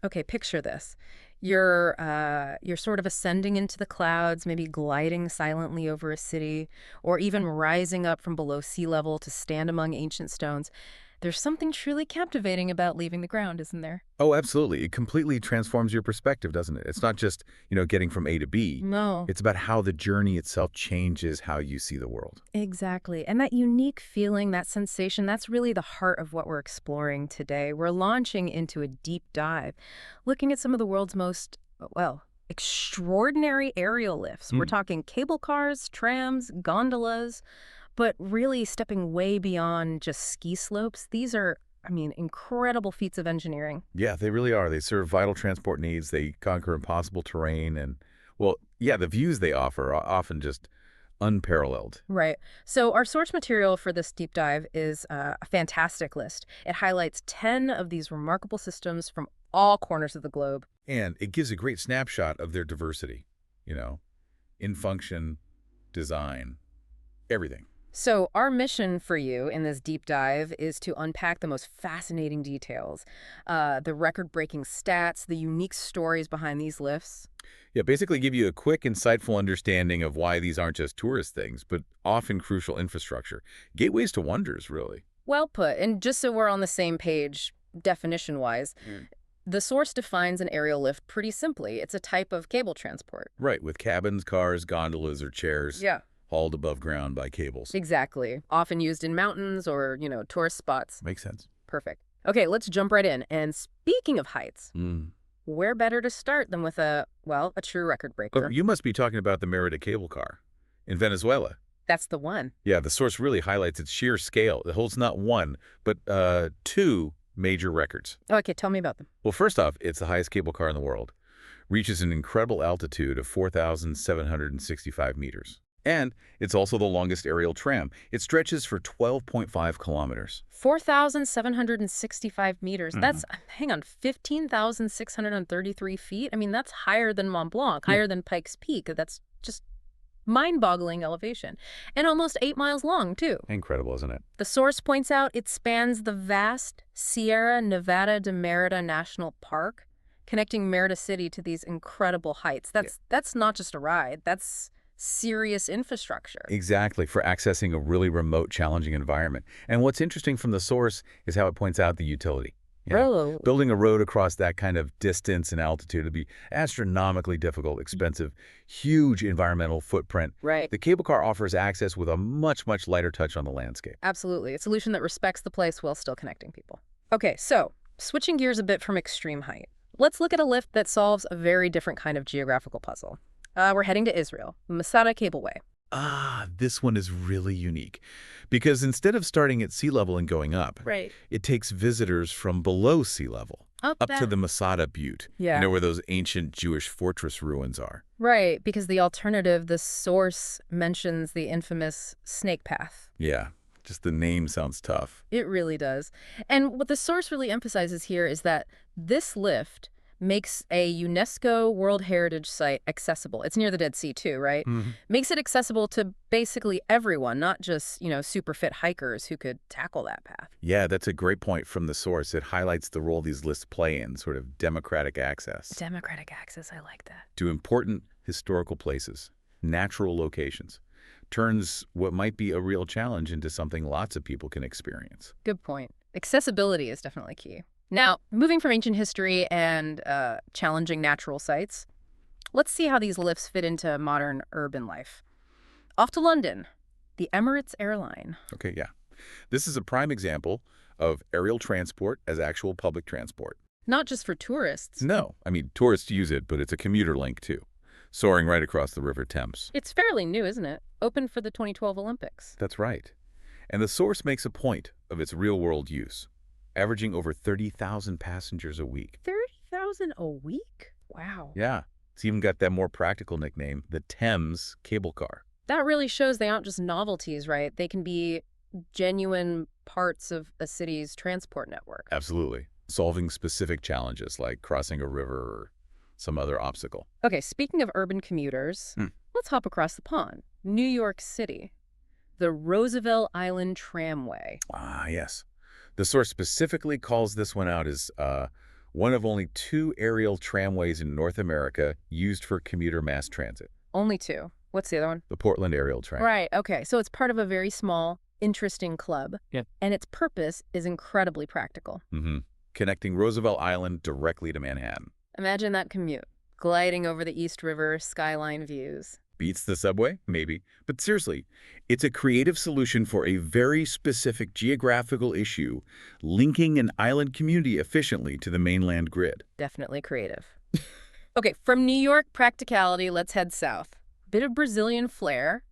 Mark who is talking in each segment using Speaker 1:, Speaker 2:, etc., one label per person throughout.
Speaker 1: Okay, picture this. You're sort of ascending into the clouds, maybe gliding silently over a city, or even rising up from below sea level to stand among ancient stones. There's something truly captivating about leaving the ground, isn't there?
Speaker 2: Oh, absolutely. It completely transforms your perspective, doesn't it? It's not just, getting from A to B.
Speaker 1: No.
Speaker 2: It's about how the journey itself changes how you see the world.
Speaker 1: Exactly. And that unique feeling, that sensation, that's really the heart of what we're exploring today. We're launching into a deep dive, looking at some of the world's most, well, extraordinary aerial lifts. We're
Speaker 2: Mm.
Speaker 1: talking cable cars, trams, gondolas, but really stepping way beyond just ski slopes. These are, I mean, incredible feats of engineering.
Speaker 2: Yeah, they really are. They serve vital transport needs. They conquer impossible terrain. And, well, yeah, the views they offer are often just unparalleled.
Speaker 1: Right. So, our source material for this deep dive is a fantastic list. It highlights 10 of these remarkable systems from all corners of the globe.
Speaker 2: And it gives a great snapshot of their diversity, you know, in function, design, everything.
Speaker 1: So, our mission for you in this deep dive is to unpack the most fascinating details, the record breaking stats, the unique stories behind these lifts.
Speaker 2: Yeah, basically give you a quick, insightful understanding of why these aren't just tourist things, but often crucial infrastructure. Gateways to wonders, really.
Speaker 1: Well put. And just so we're on the same page, definition wise, the source defines an aerial lift pretty simply. It's a type of cable transport.
Speaker 2: Right, with cabins, cars, gondolas, or chairs
Speaker 1: Yeah.
Speaker 2: hauled above ground by cables.
Speaker 1: Exactly. Often used in mountains or, tourist spots.
Speaker 2: Makes sense.
Speaker 1: Perfect. Okay, let's jump right in. And speaking of heights,
Speaker 2: Mm.
Speaker 1: where better to start than with a true record
Speaker 2: Oh,
Speaker 1: breaker?
Speaker 2: you must be talking about the Merida cable car in Venezuela.
Speaker 1: That's the one.
Speaker 2: Yeah, the source really highlights its sheer scale. It holds not one, but two major records.
Speaker 1: Okay, tell me about them.
Speaker 2: Well, first off, it's the highest cable car in the world. Reaches an incredible altitude of 4,765 meters. And it's also the longest aerial tram. It stretches for 12.5 kilometers.
Speaker 1: 4,765 meters.
Speaker 2: Mhm.
Speaker 1: That's, hang on, 15,633 feet? I mean, that's higher than Mont Blanc,
Speaker 2: Yeah.
Speaker 1: higher than Pikes Peak. That's just mind-boggling elevation. And almost 8 miles long, too.
Speaker 2: Incredible, isn't it?
Speaker 1: The source points out it spans the vast Sierra Nevada de Merida National Park, connecting Merida City to these incredible heights. That's not just a ride. That's serious infrastructure.
Speaker 2: Exactly, for accessing a really remote, challenging environment. And what's interesting from the source is how it points out the utility. Yeah.
Speaker 1: Really?
Speaker 2: Building a road across that kind of distance and altitude would be astronomically difficult, expensive, huge environmental footprint.
Speaker 1: Right.
Speaker 2: The cable car offers access with a much, much lighter touch on the landscape.
Speaker 1: Absolutely. A solution that respects the place while still connecting people. Okay, so switching gears a bit from extreme height, let's look at a lift that solves a very different kind of geographical puzzle. We're heading to Israel, Masada Cableway.
Speaker 2: Ah, this one is really unique because instead of starting at sea level and going up,
Speaker 1: Right.
Speaker 2: it takes visitors from below sea level
Speaker 1: Up
Speaker 2: up to
Speaker 1: that.
Speaker 2: the Masada Butte,
Speaker 1: Yeah.
Speaker 2: where those ancient Jewish fortress ruins are.
Speaker 1: Right, because the alternative, the source mentions the infamous snake path.
Speaker 2: Yeah, just the name sounds tough.
Speaker 1: It really does. And what the source really emphasizes here is that this lift makes a UNESCO World Heritage Site accessible. It's near the Dead Sea too, right?
Speaker 2: Mhm.
Speaker 1: Makes it accessible to basically everyone, not just, super fit hikers who could tackle that path.
Speaker 2: Yeah, that's a great point from the source. It highlights the role these lists play in sort of democratic access
Speaker 1: Democratic access, I like that.
Speaker 2: to important historical places, natural locations. Turns what might be a real challenge into something lots of people can experience.
Speaker 1: Good point. Accessibility is definitely key. Now, moving from ancient history and challenging natural sites, let's see how these lifts fit into modern urban life. Off to London, the Emirates airline.
Speaker 2: Okay, yeah. This is a prime example of aerial transport as actual public transport.
Speaker 1: Not just for tourists.
Speaker 2: No, I mean, tourists use it, but it's a commuter link too, soaring right across the River Thames.
Speaker 1: It's fairly new, isn't it? Open for the 2012 Olympics.
Speaker 2: That's right. And the source makes a point of its real-world use, averaging over 30,000 passengers a week.
Speaker 1: 30,000 a week? Wow.
Speaker 2: Yeah, it's even got that more practical nickname, the Thames Cable Car.
Speaker 1: That really shows they aren't just novelties, right? They can be genuine parts of a city's transport network.
Speaker 2: Absolutely. Solving specific challenges like crossing a river or some other obstacle.
Speaker 1: Okay, speaking of urban commuters,
Speaker 2: Hmm.
Speaker 1: let's hop across the pond. New York City. The Roosevelt Island Tramway.
Speaker 2: Ah, yes. The source specifically calls this one out as One of only 2 aerial tramways in North America used for commuter mass transit,
Speaker 1: Only two. What's the other one?
Speaker 2: the Portland Aerial Tram.
Speaker 1: Right, okay. So it's part of a very small, interesting club.
Speaker 2: Yeah.
Speaker 1: And its purpose is incredibly practical.
Speaker 2: Connecting Roosevelt Island directly to Manhattan.
Speaker 1: Imagine that commute, gliding over the East River skyline views.
Speaker 2: Beats the subway? Maybe. But seriously, it's a creative solution for a very specific geographical issue, linking an island community efficiently to the mainland grid.
Speaker 1: Definitely creative. Okay, from New York practicality, let's head south. Bit of Brazilian flair.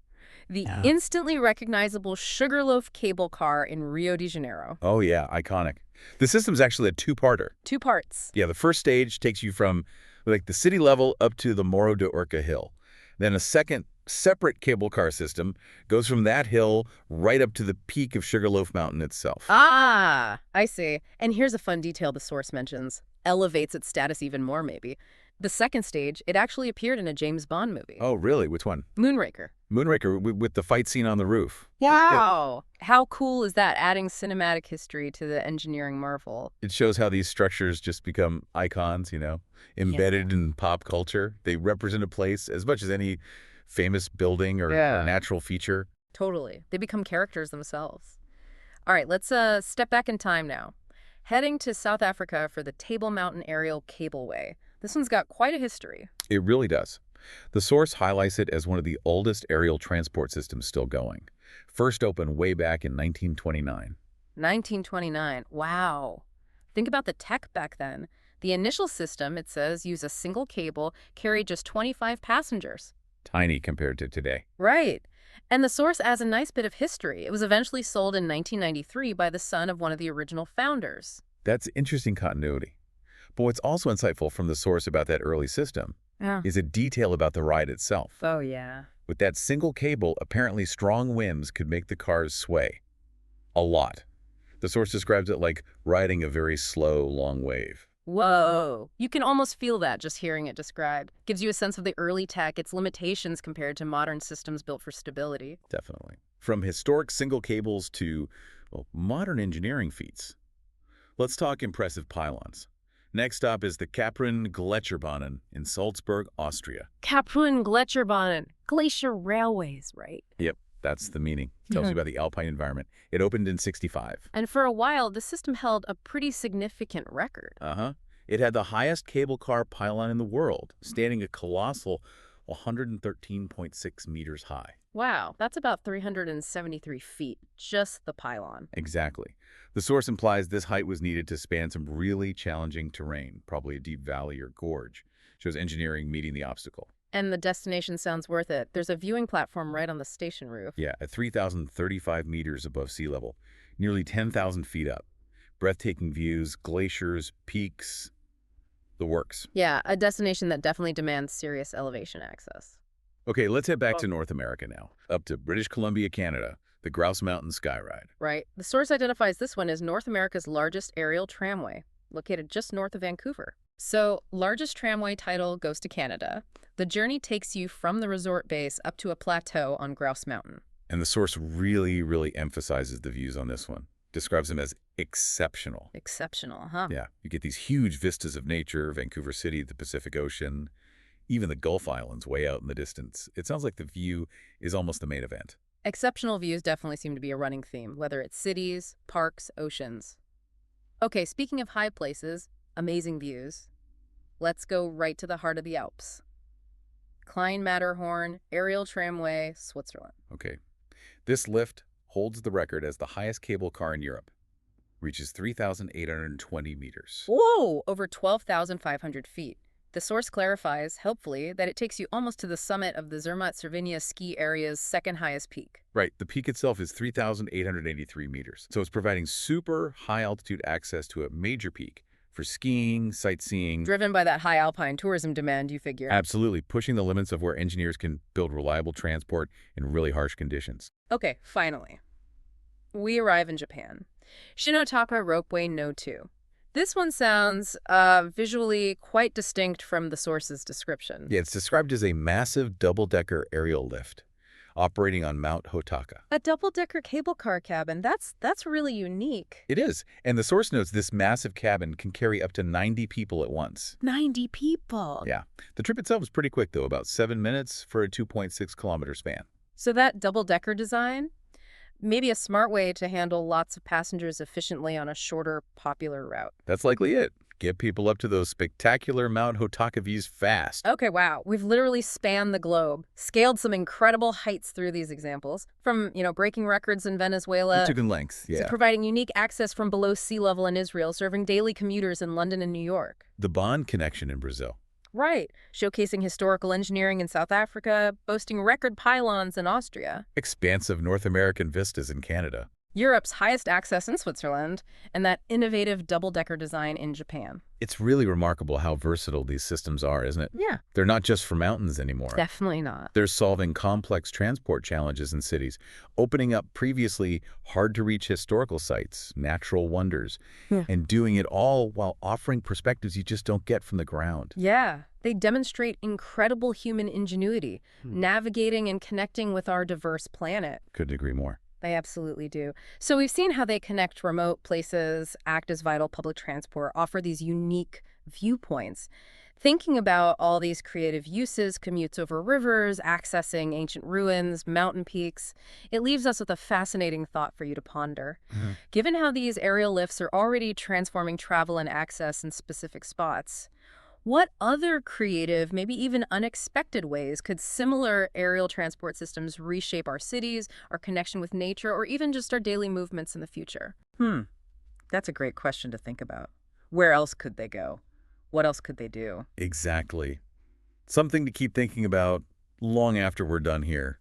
Speaker 1: The instantly recognizable Sugarloaf cable car in Rio de Janeiro.
Speaker 2: Oh yeah, iconic. The system's actually a two-parter.
Speaker 1: 2 parts.
Speaker 2: Yeah, the first stage takes you from like the city level up to the Morro de Urca hill. Then a second separate cable car system goes from that hill right up to the peak of Sugarloaf Mountain itself.
Speaker 1: Ah, I see. And here's a fun detail the source mentions. Elevates its status even more, maybe. The second stage, it actually appeared in a James Bond movie.
Speaker 2: Oh, really? Which one?
Speaker 1: Moonraker.
Speaker 2: Moonraker with the fight scene on the roof.
Speaker 1: Wow. How cool is that, adding cinematic history to the engineering marvel?
Speaker 2: It shows how these structures just become icons, embedded in pop culture. They represent a place as much as any famous building or natural feature.
Speaker 1: Totally. They become characters themselves. All right, let's step back in time now. Heading to South Africa for the Table Mountain Aerial Cableway. This one's got quite a history.
Speaker 2: It really does. The source highlights it as one of the oldest aerial transport systems still going. First opened way back in 1929.
Speaker 1: 1929. Wow. Think about the tech back then. The initial system, it says, used a single cable, carried just 25 passengers.
Speaker 2: Tiny compared to today.
Speaker 1: Right. And the source adds a nice bit of history. It was eventually sold in 1993 by the son of one of the original founders.
Speaker 2: That's interesting continuity. But what's also insightful from the source about that early system is a detail about the ride itself.
Speaker 1: Oh, yeah.
Speaker 2: With that single cable, apparently strong winds could make the cars sway. A lot. The source describes it like riding a very slow, long wave.
Speaker 1: Whoa. You can almost feel that just hearing it described. Gives you a sense of the early tech, its limitations compared to modern systems built for stability.
Speaker 2: Definitely. From historic single cables to, modern engineering feats. Let's talk impressive pylons. Next stop is the Kaprun Gletscherbahnen in Salzburg, Austria.
Speaker 1: Kaprun Gletscherbahnen, glacier railways, right?
Speaker 2: Yep, that's the meaning. Tells you about the alpine environment. It opened in '65.
Speaker 1: And for a while, the system held a pretty significant record.
Speaker 2: It had the highest cable car pylon in the world, standing a colossal 113.6 meters high.
Speaker 1: Wow, that's about 373 feet, just the pylon.
Speaker 2: Exactly. The source implies this height was needed to span some really challenging terrain, probably a deep valley or gorge. Shows engineering meeting the obstacle.
Speaker 1: And the destination sounds worth it. There's a viewing platform right on the station roof.
Speaker 2: Yeah, at 3,035 meters above sea level, nearly 10,000 feet up. Breathtaking views, glaciers, peaks, the works.
Speaker 1: Yeah, a destination that definitely demands serious elevation access.
Speaker 2: Okay, let's head back to North America now, up to British Columbia, Canada, the Grouse Mountain Skyride.
Speaker 1: Right. The source identifies this one as North America's largest aerial tramway, located just north of Vancouver. So, largest tramway title goes to Canada. The journey takes you from the resort base up to a plateau on Grouse Mountain.
Speaker 2: And the source really, really emphasizes the views on this one. Describes them as exceptional.
Speaker 1: Exceptional, huh?
Speaker 2: Yeah, you get these huge vistas of nature, Vancouver City, the Pacific Ocean, even the Gulf Islands way out in the distance. It sounds like the view is almost the main event.
Speaker 1: Exceptional views definitely seem to be a running theme, whether it's cities, parks, oceans. Okay, speaking of high places, amazing views, let's go right to the heart of the Alps. Klein Matterhorn, aerial tramway, Switzerland.
Speaker 2: Okay. This lift holds the record as the highest cable car in Europe. Reaches 3,820 meters.
Speaker 1: Whoa! Over 12,500 feet. The source clarifies, helpfully, that it takes you almost to the summit of the Zermatt-Cervinia ski area's second highest peak.
Speaker 2: Right. The peak itself is 3,883 meters. So it's providing super high altitude access to a major peak for skiing, sightseeing.
Speaker 1: Driven by that high alpine tourism demand, you figure.
Speaker 2: Absolutely. Pushing the limits of where engineers can build reliable transport in really harsh conditions.
Speaker 1: Okay, finally. We arrive in Japan. Shinotaka Ropeway No. 2. This one sounds visually quite distinct from the source's description.
Speaker 2: Yeah, it's described as a massive double-decker aerial lift. operating on Mount Hotaka.
Speaker 1: A double-decker cable car cabin. That's really unique.
Speaker 2: It is, and the source notes this massive cabin can carry up to 90 people at once.
Speaker 1: 90 people.
Speaker 2: Yeah. The trip itself was pretty quick, though, about 7 minutes for a 2.6-kilometer span.
Speaker 1: So that double-decker design, maybe a smart way to handle lots of passengers efficiently on a shorter, popular route.
Speaker 2: That's likely it. Get people up to those spectacular Mount Hotaka views fast.
Speaker 1: Okay, wow. We've literally spanned the globe, scaled some incredible heights through these examples, from, breaking records in Venezuela
Speaker 2: It took in length,
Speaker 1: to
Speaker 2: yeah.
Speaker 1: providing unique access from below sea level in Israel, serving daily commuters in London and New York.
Speaker 2: The Bond connection in Brazil.
Speaker 1: Right, showcasing historical engineering in South Africa, boasting record pylons in Austria.
Speaker 2: Expansive North American vistas in Canada.
Speaker 1: Europe's highest access in Switzerland, and that innovative double-decker design in Japan.
Speaker 2: It's really remarkable how versatile these systems are, isn't it?
Speaker 1: Yeah.
Speaker 2: They're not just for mountains anymore.
Speaker 1: Definitely not.
Speaker 2: They're solving complex transport challenges in cities, opening up previously hard-to-reach historical sites, natural wonders,
Speaker 1: Yeah.
Speaker 2: and doing it all while offering perspectives you just don't get from the ground.
Speaker 1: Yeah, they demonstrate incredible human ingenuity, navigating and connecting with our diverse planet.
Speaker 2: Couldn't agree more.
Speaker 1: They absolutely do. So we've seen how they connect remote places, act as vital public transport, offer these unique viewpoints. Thinking about all these creative uses, commutes over rivers, accessing ancient ruins, mountain peaks, it leaves us with a fascinating thought for you to ponder. Given how these aerial lifts are already transforming travel and access in specific spots, what other creative, maybe even unexpected ways could similar aerial transport systems reshape our cities, our connection with nature, or even just our daily movements in the future? That's a great question to think about. Where else could they go? What else could they do?
Speaker 2: Exactly. Something to keep thinking about long after we're done here.